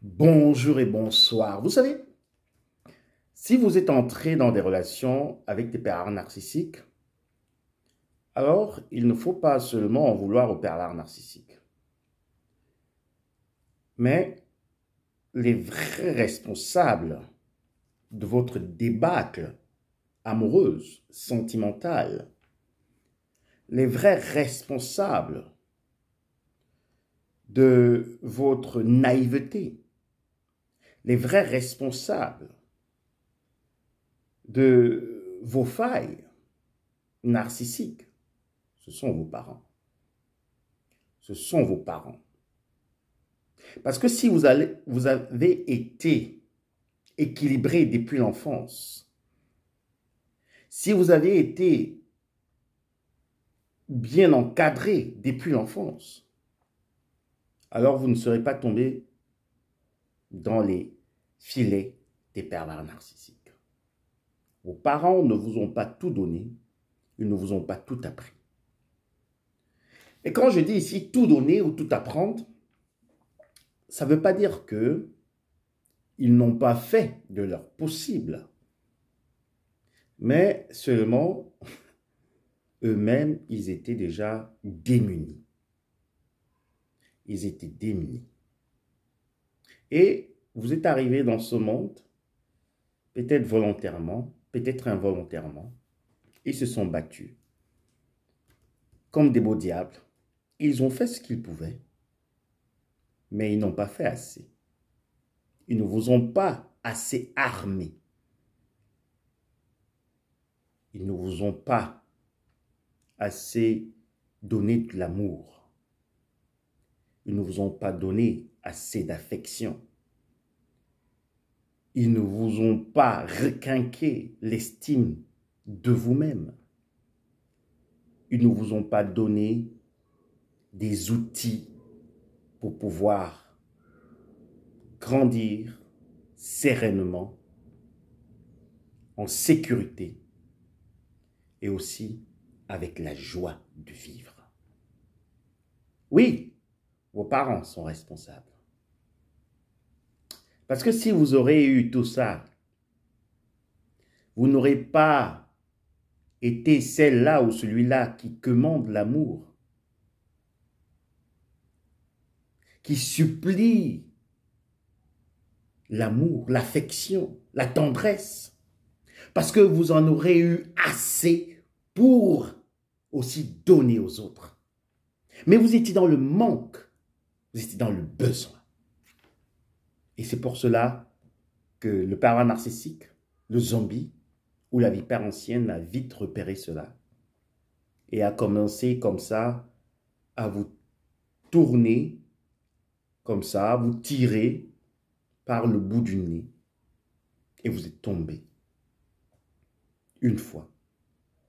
Bonjour et bonsoir. Vous savez, si vous êtes entré dans des relations avec des pervers narcissiques, alors il ne faut pas seulement en vouloir aux pervers narcissiques. Mais les vrais responsables de votre débâcle amoureuse, sentimentale, les vrais responsables de votre naïveté, les vrais responsables de vos failles narcissiques, ce sont vos parents. Ce sont vos parents. Parce que si vous avez été équilibré depuis l'enfance, si vous avez été bien encadré depuis l'enfance, alors vous ne serez pas tombé dans les filets des pervers narcissiques. Vos parents ne vous ont pas tout donné, ils ne vous ont pas tout appris. Et quand je dis ici tout donner ou tout apprendre, ça ne veut pas dire qu'ils n'ont pas fait de leur possible, mais seulement eux-mêmes, ils étaient déjà démunis. Ils étaient démunis. Et vous êtes arrivés dans ce monde, peut-être volontairement, peut-être involontairement. Ils se sont battus comme des beaux diables. Ils ont fait ce qu'ils pouvaient, mais ils n'ont pas fait assez. Ils ne vous ont pas assez armé. Ils ne vous ont pas assez donné de l'amour. Ils ne vous ont pas donné assez d'affection. Ils ne vous ont pas requinqué l'estime de vous-même. Ils ne vous ont pas donné des outils pour pouvoir grandir sereinement, en sécurité et aussi avec la joie de vivre. Oui, vos parents sont responsables. Parce que si vous aurez eu tout ça, vous n'aurez pas été celle-là ou celui-là qui commande l'amour, qui supplie l'amour, l'affection, la tendresse, parce que vous en aurez eu assez pour aussi donner aux autres. Mais vous étiez dans le manque, vous étiez dans le besoin. Et c'est pour cela que le pervers narcissique, le zombie ou la vipère ancienne a vite repéré cela et a commencé comme ça à vous tourner, comme ça, à vous tirer par le bout du nez et vous êtes tombé. Une fois,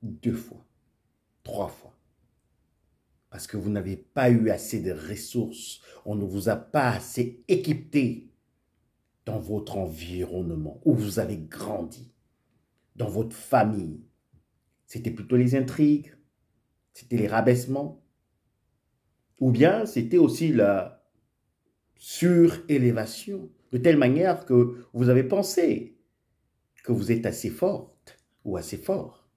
deux fois, trois fois. Parce que vous n'avez pas eu assez de ressources. On ne vous a pas assez équipé dans votre environnement où vous avez grandi, dans votre famille. C'était plutôt les intrigues, c'était les rabaissements, ou bien c'était aussi la surélévation, de telle manière que vous avez pensé que vous êtes assez forte ou assez fort,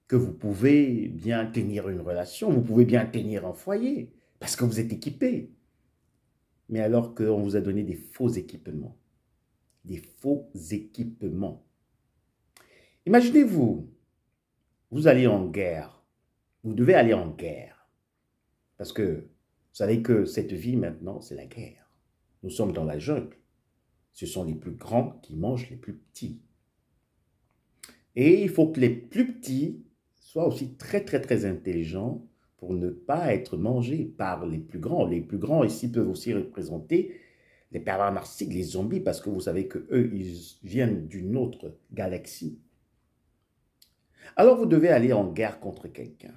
que vous pouvez bien tenir une relation, vous pouvez bien tenir un foyer, parce que vous êtes équipé. Mais alors qu'on vous a donné des faux équipements. Des faux équipements. Imaginez-vous, vous allez en guerre. Vous devez aller en guerre. Parce que vous savez que cette vie maintenant, c'est la guerre. Nous sommes dans la jungle. Ce sont les plus grands qui mangent les plus petits. Et il faut que les plus petits soient aussi très, très, très intelligents pour ne pas être mangés par les plus grands. Les plus grands ici peuvent aussi représenter les pervers narcissiques, les zombies, parce que vous savez qu'eux, ils viennent d'une autre galaxie. Alors vous devez aller en guerre contre quelqu'un.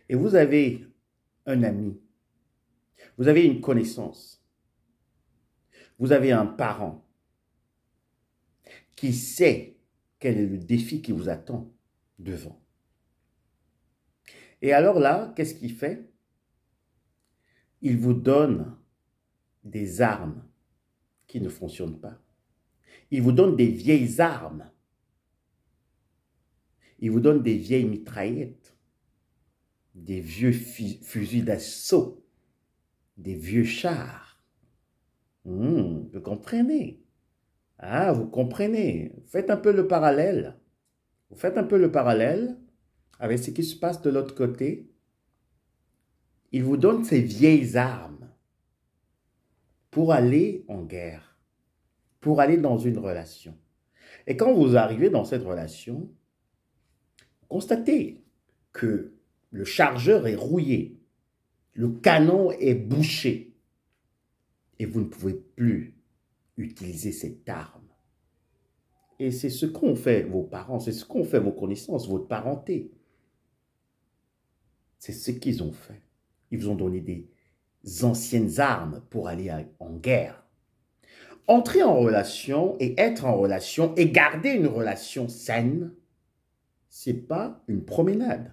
Et vous avez un ami, vous avez une connaissance, vous avez un parent qui sait quel est le défi qui vous attend devant. Et alors là, qu'est-ce qu'il fait? Il vous donne des armes qui ne fonctionnent pas. Il vous donne des vieilles armes. Il vous donne des vieilles mitraillettes, des vieux fusils d'assaut, des vieux chars. Vous comprenez? Ah, vous comprenez. Faites un peu le parallèle. Vous faites un peu le parallèle avec ce qui se passe de l'autre côté. Il vous donne ces vieilles armes pour aller en guerre, pour aller dans une relation. Et quand vous arrivez dans cette relation, constatez que le chargeur est rouillé, le canon est bouché et vous ne pouvez plus utiliser cette arme. Et c'est ce qu'ont fait vos parents, c'est ce qu'ont fait vos connaissances, votre parenté. C'est ce qu'ils ont fait. Ils vous ont donné des anciennes armes pour aller en guerre. Entrer en relation et être en relation et garder une relation saine, ce n'est pas une promenade,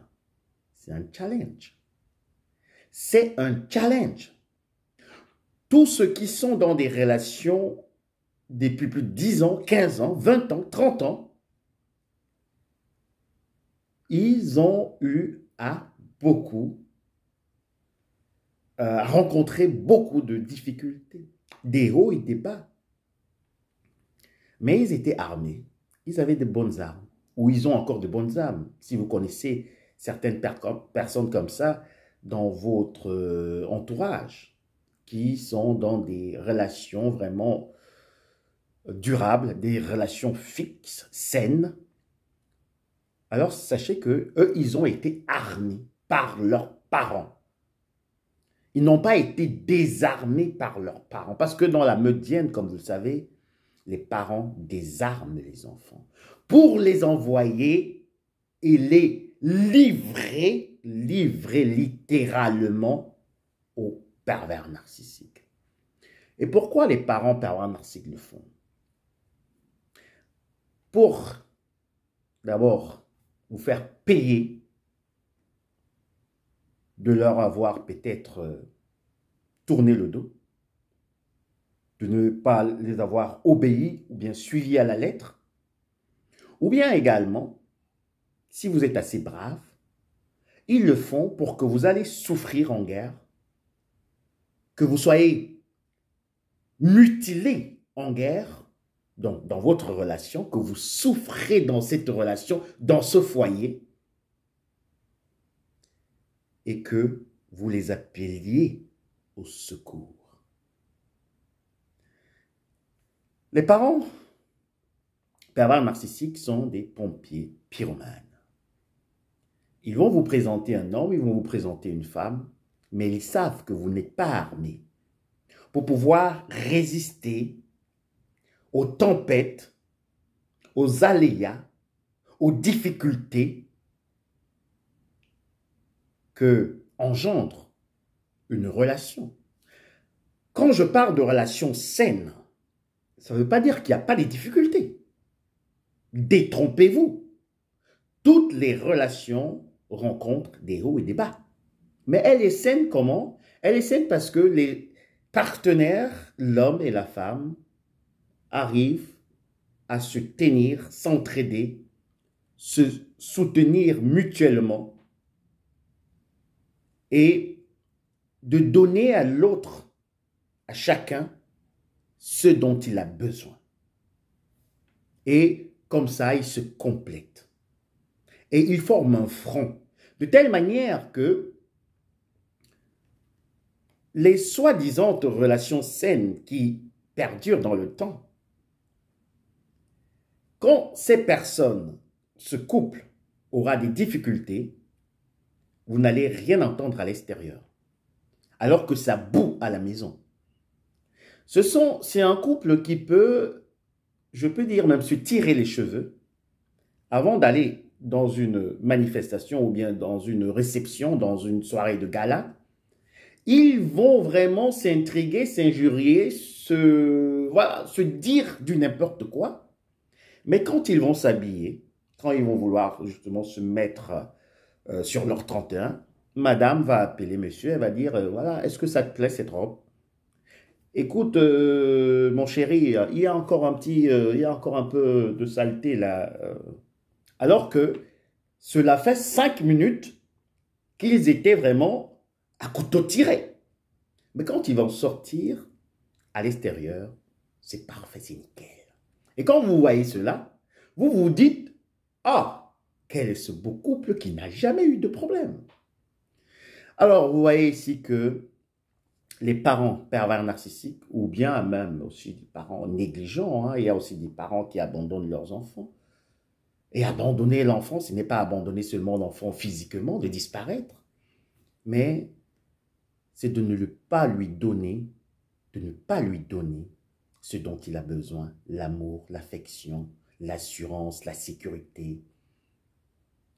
c'est un challenge. C'est un challenge. Tous ceux qui sont dans des relations depuis plus de 10 ans, 15 ans, 20 ans, 30 ans, ils ont eu à rencontrer beaucoup de difficultés, des hauts et des bas. Mais ils étaient armés, ils avaient de bonnes armes, ou ils ont encore de bonnes armes. Si vous connaissez certaines personnes comme ça dans votre entourage, qui sont dans des relations vraiment durables, des relations fixes, saines, alors sachez que eux, ils ont été armés par leurs parents. Ils n'ont pas été désarmés par leurs parents. Parce que dans la Meudienne, comme vous le savez, les parents désarment les enfants pour les envoyer et les livrer littéralement aux pervers narcissiques. Et pourquoi les parents pervers narcissiques le font? Pour d'abord vous faire payer de leur avoir peut-être tourné le dos, de ne pas les avoir obéis ou bien suivis à la lettre, ou bien également, si vous êtes assez brave, ils le font pour que vous allez souffrir en guerre, que vous soyez mutilé en guerre dans votre relation, que vous souffrez dans cette relation, dans ce foyer, et que vous les appeliez au secours. Les parents pervers narcissiques sont des pompiers pyromanes. Ils vont vous présenter un homme, ils vont vous présenter une femme, mais ils savent que vous n'êtes pas armé pour pouvoir résister aux tempêtes, aux aléas, aux difficultés que engendre une relation. Quand je parle de relation saine, ça ne veut pas dire qu'il n'y a pas de difficultés. Détrompez-vous. Toutes les relations rencontrent des hauts et des bas. Mais elle est saine comment? Elle est saine parce que les partenaires, l'homme et la femme, arrivent à se tenir, s'entraider, se soutenir mutuellement et de donner à l'autre, à chacun, ce dont il a besoin. Et comme ça, ils se complètent. Et ils forment un front, de telle manière que les soi-disant relations saines qui perdurent dans le temps, quand ces personnes, ce couple, aura des difficultés, vous n'allez rien entendre à l'extérieur, alors que ça boue à la maison. C'est un couple qui peut, je peux dire même se tirer les cheveux avant d'aller dans une manifestation ou bien dans une réception, dans une soirée de gala. Ils vont vraiment s'intriguer, s'injurier, se dire du n'importe quoi. Mais quand ils vont s'habiller, quand ils vont vouloir justement se mettre sur leur 31, madame va appeler monsieur, elle va dire, voilà, est-ce que ça te plaît cette robe? écoute, mon chéri, il y a encore il y a encore un peu de saleté là. Alors que cela fait 5 minutes qu'ils étaient vraiment à couteau tiré. Mais quand ils vont sortir à l'extérieur, c'est parfait, c'est nickel. Et quand vous voyez cela, vous vous dites, ah, quel est ce beau couple qui n'a jamais eu de problème. Alors, vous voyez ici que les parents pervers narcissiques, ou bien même aussi des parents négligents, hein, il y a aussi des parents qui abandonnent leurs enfants. Et abandonner l'enfant, ce n'est pas abandonner seulement l'enfant physiquement, de disparaître, mais c'est de ne pas lui donner, ce dont il a besoin, l'amour, l'affection, l'assurance, la sécurité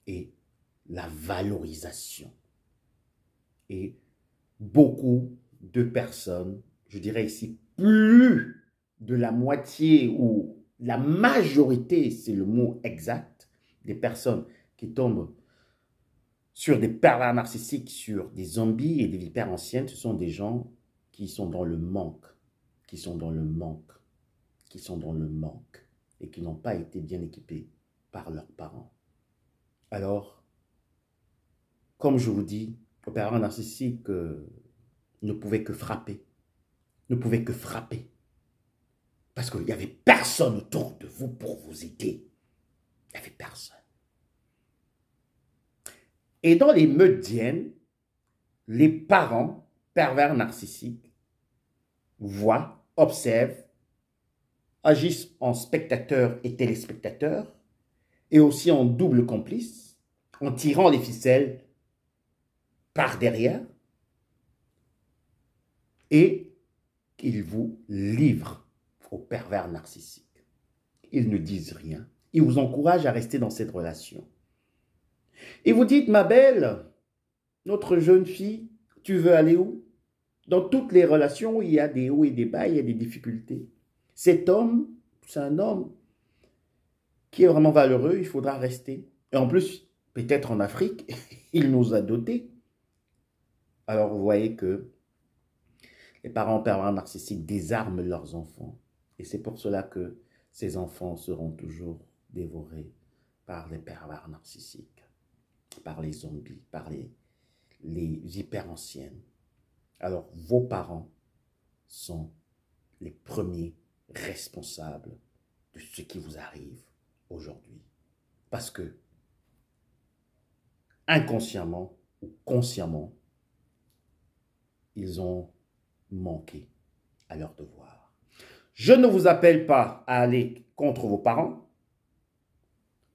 et la valorisation. Et beaucoup de personnes, je dirais ici plus de la moitié ou la majorité, c'est le mot exact, des personnes qui tombent sur des pervers narcissiques, sur des zombies et des vipères anciennes, ce sont des gens qui sont dans le manque, qui sont dans le manque, qui sont dans le manque et qui n'ont pas été bien équipés par leurs parents. Alors, comme je vous dis, le pervers narcissique ne pouvait que frapper, ne pouvait que frapper, parce qu'il n'y avait personne autour de vous pour vous aider. Il n'y avait personne. Et dans les Meudiennes, les parents pervers narcissiques voient, observent, agissent en spectateurs et téléspectateurs, et aussi en double complice, en tirant les ficelles par derrière, et ils vous livrent aux pervers narcissiques. Ils ne disent rien. Ils vous encouragent à rester dans cette relation. Et vous dites, ma belle, notre jeune fille, tu veux aller où? Dans toutes les relations, il y a des hauts et des bas, il y a des difficultés. Cet homme, c'est un homme qui est vraiment valeureux, il faudra rester. Et en plus, peut-être en Afrique, il nous a dotés. Alors vous voyez que les parents pervers narcissiques désarment leurs enfants. Et c'est pour cela que ces enfants seront toujours dévorés par les pervers narcissiques, par les zombies, par les hyper anciennes. Alors, vos parents sont les premiers responsables de ce qui vous arrive aujourd'hui. Parce que, inconsciemment ou consciemment, ils ont manqué à leur devoir. Je ne vous appelle pas à aller contre vos parents.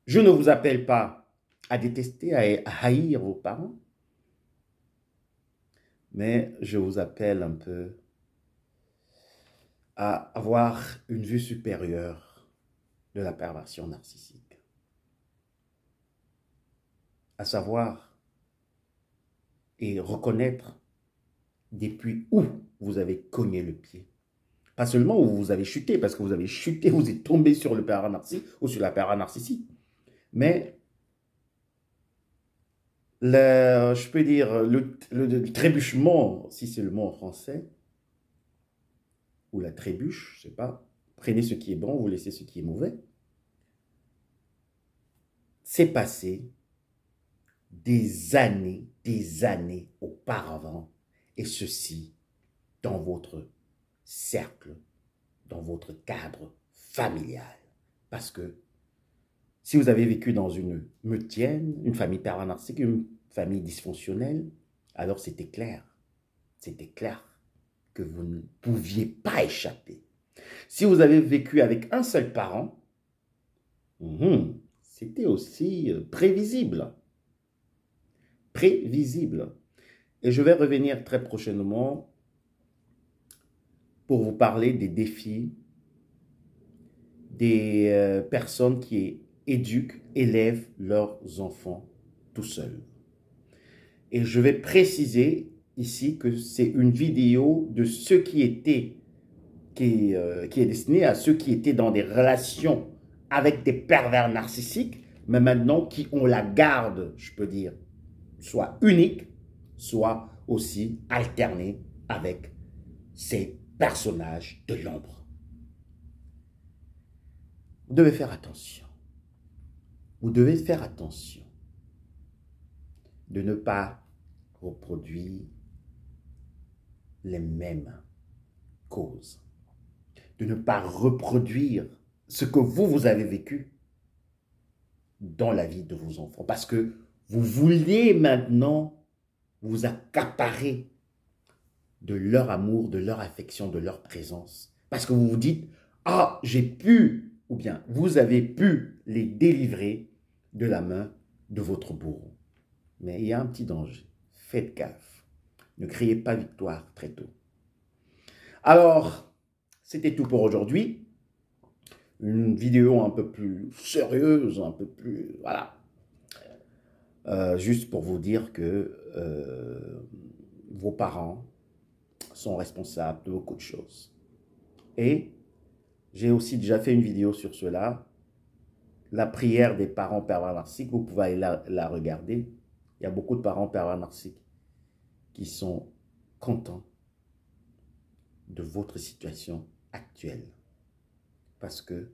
Je ne vous appelle pas à détester, à haïr vos parents. Mais je vous appelle un peu à avoir une vue supérieure de la perversion narcissique. À savoir et reconnaître depuis où vous avez cogné le pied. Pas seulement où vous avez chuté, parce que vous avez chuté, vous êtes tombé sur le pervers narcissique ou sur la pervers narcissique. Mais, je peux dire, le trébuchement, si c'est le mot en français, ou la trébuche, je ne sais pas, prenez ce qui est bon, vous laissez ce qui est mauvais. C'est passé des années auparavant, et ceci dans votre cercle, dans votre cadre familial. Parce que si vous avez vécu dans une meutienne, une famille pervers narcissique, une famille dysfonctionnelle, alors c'était clair que vous ne pouviez pas échapper. Si vous avez vécu avec un seul parent, c'était aussi prévisible. Prévisible. Et je vais revenir très prochainement pour vous parler des défis des personnes qui éduquent, élèvent leurs enfants tout seuls. Et je vais préciser ici que c'est une vidéo de ceux qui est destinée à ceux qui étaient dans des relations avec des pervers narcissiques, mais maintenant qui ont la garde, je peux dire, soit unique, soit aussi alternée avec ces personnage de l'ombre. Vous devez faire attention. Vous devez faire attention de ne pas reproduire les mêmes causes, de ne pas reproduire ce que vous avez vécu dans la vie de vos enfants, parce que vous voulez maintenant vous accaparer de leur amour, de leur affection, de leur présence, parce que vous vous dites, ah, j'ai pu, ou bien vous avez pu les délivrer de la main de votre bourreau. Mais il y a un petit danger, faites gaffe, ne criez pas victoire très tôt. Alors, c'était tout pour aujourd'hui. Une vidéo un peu plus sérieuse, un peu plus... Voilà. Juste pour vous dire que vos parents sont responsables de beaucoup de choses. Et j'ai aussi déjà fait une vidéo sur cela. La prière des parents pervers narcissiques, vous pouvez aller la regarder. Il y a beaucoup de parents pervers narcissiques qui sont contents de votre situation actuelle. Parce que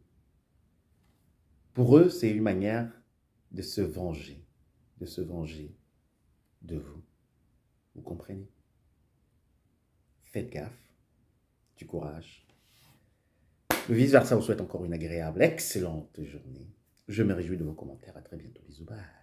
pour eux, c'est une manière de se venger de vous. Vous comprenez? Faites gaffe, du courage. Le vice-versa vous souhaite encore une agréable, excellente journée. Je me réjouis de vos commentaires. À très bientôt. Bisous, bye.